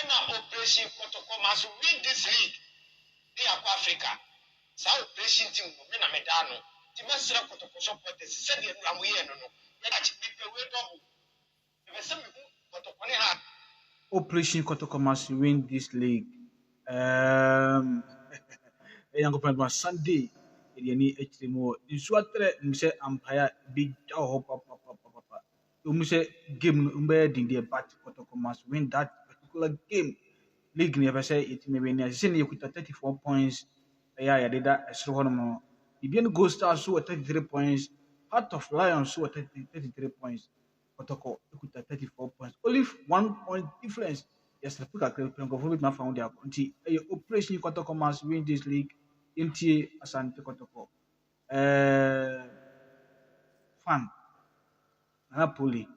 na operation protocol must win this league. They are Africa. So operation team me na medano. Ti mesra protocol supporters said the amuye no no. Ya chi people we double. If say me protocol ni ha. Operation Kotoko must win this league. Young friend, Sunday. Any HMO. In Swatre, Mr. Empire, big papa. Say game in the bat Kotoko must win that particular game. League never say it may be near. Send you 34 points. Yeah, I did that. So one Ibian Ghost Stars so 33 points. Heart of Lions so 33 points. Kotoko 34 points. Only 1 point difference. Yes, the pick a great pen of my found their country. Operation Kotoko must win this league. Inti Asante Kotoko. Fan. Napoli.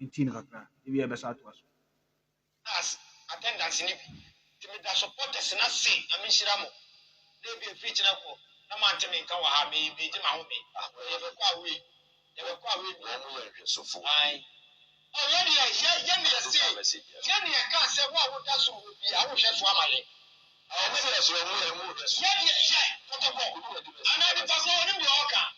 Inti Nakaka. If you ever saw to us. As attendance ni bi. Ti me da supporters na say na me shira mo. Dey be preach na ko. Na man tell me kan wa ha me be ji ma ho me. E be kwa we. E be kwa we na mo we so fo. Ai. Oh, yeah, say. Yeah, can't say what would that so be. I wish that's what I like. Oh, maybe that's what I'm moving. Yeah. And I did not know the organ.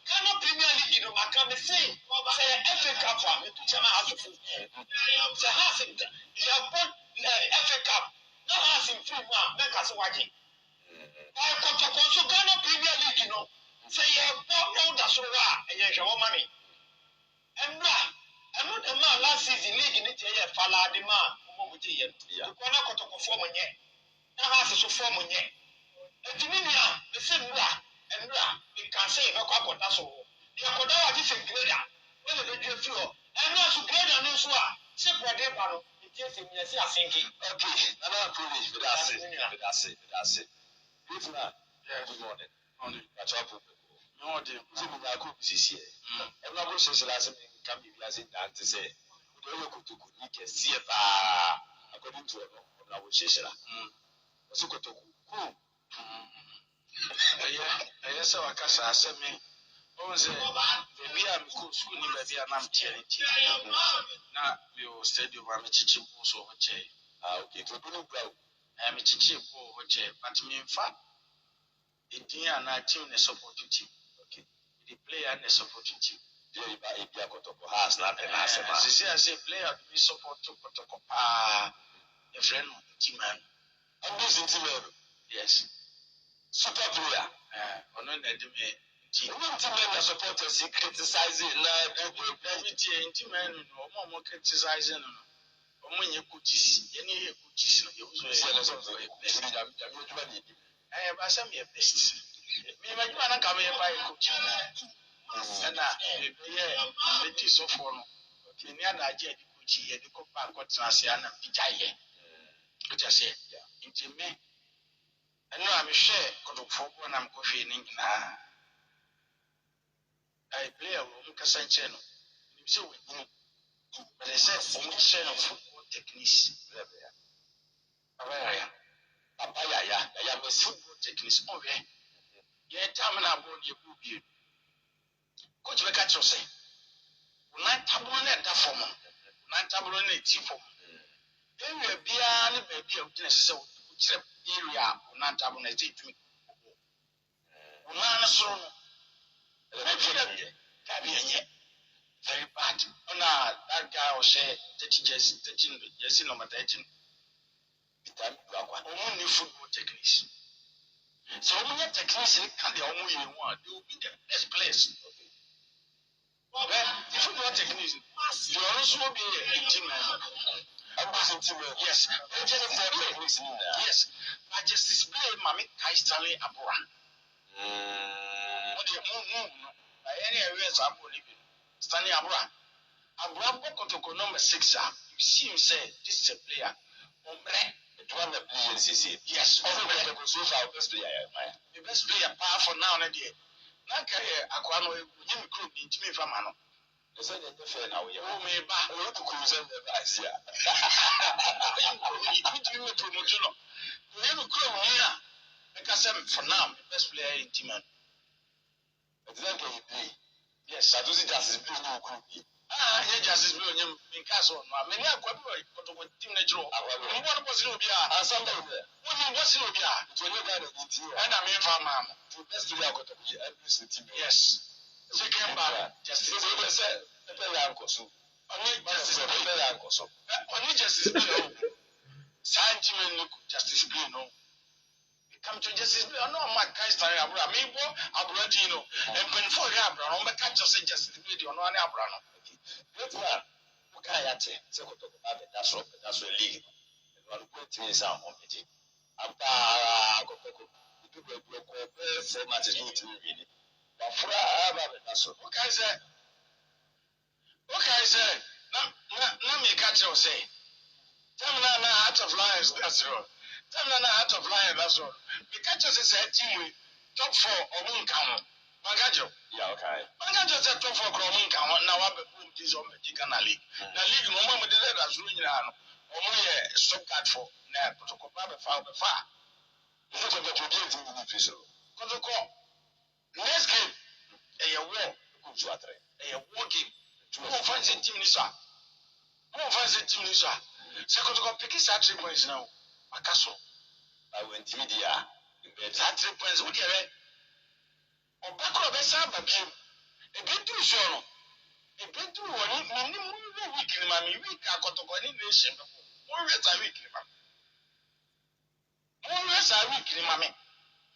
Cannot Premier League, you know, I can't say. Say, FA Cup for me to Chama House of Food. The house in you have put FA Cup. No house in free one, make us watching. I got to also Ghana Premier League, you know. Say, you have bought all the so and you have money. And I know the man last season league in it here, Fala the man, who would you? The corner got to perform on yet. Now has to form on yet. And to me, the same and we can say, no, that's all. The Akodawa is a grader. When the radio floor, and not to grade and also, check what they are. It is in your thinking. Okay, another police, but that's it. Good man. Yeah, good morning. Only catch up. No, the Zimbabwe is here. I'm not going to say last thing can be as it that to say. We don't go to Kunik, see according to our Shishra. Sukoto. Yes, our Casa sent me. Oh, say, maybe I'm cool school, maybe I'm charity. Now, we will study over Michi also, okay, to go. I'm a chichi, but me in fact, the dear and I tune a support team. Okay, the player and a support team. If you have got to has not an answer. I say, player, we support to Kotoko. A friend of the team. I'm losing to him. Yes. Super player. On an enemy. Team supporters criticizing every team and more criticizing. When you could see any coaches, you also I have some your best. Me, my man, come here by a coach. And it is so for in the other idea, the coach here, the copa, got Transiana, Pichaye. Which I say, into me. And now I'm a share, got to for one, I'm coffee in I play a room, Cassancheno. So, but I said, for me, share of football techniques. I have a football techniques. Oh, yeah, Tamina aboard your book. Coach Becacho say, not tabulate that form, not tabulate form. Then we are beyond baby of Genesis, which area, not tabulate to me. Unana very bad. Oh, now that guy will say 13 years, number 13. Only football techniques. So, only techniques can the only one. They will be the best place. Well, the football techniques, you also be a team member. Yes, yes. I just display Mammy Kai Stanley Abura. What do you move? By any areas I'm living. Stanley Abura. Abura Bokotoko number 6. You see him say, this is a player. Yes, the best player. The best player, powerful now, Naka Aquano, Jimmy Cook, Jimmy Famano. The son of the fair now, you may buy a lot of cruise and the Asia. You will promote you. Never come here. Because I'm for now, the best player in Timan. Exactly. Yes, I do see justice blue. Yeah, justice blue in Castle. Many are quite to team natural. What about boss no be a asam da wo woni boss no be a to ne ga na ti and I mean for man to best to ya koto bi NPC team yes second bar justice so say pepe ya nkoso only justice pepe ya nkoso only justice no sanji men no justice be no come to justice be no ma kai story abura me bo abura di no and when for ya abura no be catch us justice be di no ani abura no great man o ka ya te se koto ko ba be that's so league no go team sa on meji apa ko people go be say matches no team win ba fura ba be that's so okay say na me catch you say tell me na out of lions that's all tell me na out of lions that's all me catch you say team we top 4 omun kan Magajo. yeah okay Magajo say top 4 kro omun kan na wa be boom this on Medical league na league no mo de da so nyina no omo ye stop guard for na protocol ba be fa so ko be to team ni fi so protocol next game e war ko ju atre a war game to fancy team ni so se ko to pick sa 3 points now akaso I went media that 3 points we get obakro be sa ba biem e be du so no e be du woni ni mu week ni ma mi week akotoko ni nation mo we sa week ni ma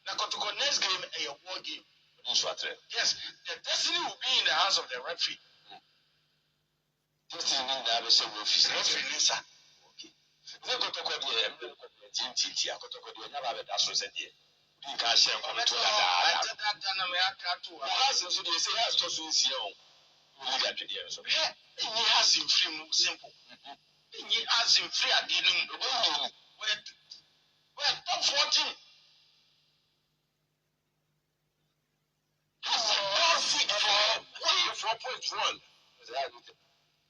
na kotoko next game a war game so atre yes the destiny will be in the hands of the referee destiny ni da be se wo office referee nisa okay se kotoko de ko tinti akotoko de nya ba be da so se de di ka she ko to da na me aka to has so de say has to so nsie o ni ga twede so he has him free mu simple he has him free adinum we top 14 4.1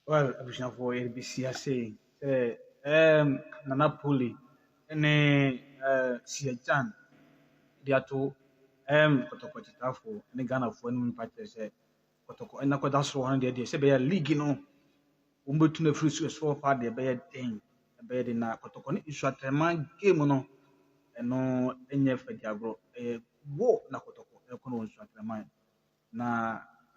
Well, abusuafo yɛde bɛsi ase sɛ Nana Poli ne Siajan de ato kɔtɔkɔkyitafo ne Ghanafoɔ no mpa kyerɛ sɛ kɔtɔkɔ ɛna kɔda soro hɔ no deɛ sɛ bɛyɛ league no wɔn bɛtu no afiri soro paa deɛ ɛbɛyɛ den ɛbɛyɛ den na kɔtɔkɔ ne Nsuatɛma game no ɛno nyɛ fɛ de agorɔ ɛyɛ wo na kɔtɔkɔ ɛkɔ no wɔ Nsuatɛma na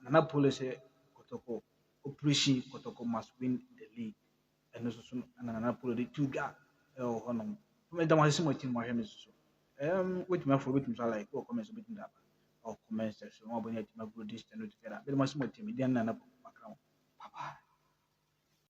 Nana Poli sɛ kɔtɔkɔ operation kɔtɔkɔ must win the league ɛno nso so na Nana Poli de tu ga ɛwɔ hɔ nom ɛda mo asese mo team mo ahwɛ me so wetumi afɔ wetumi so like wɔ comment so wetumi da ɔ comment section wɔn abɔ ne atumi agoro this channel together bɛda mo asese mo team di ɛna Nana Poli makra mo bye bye.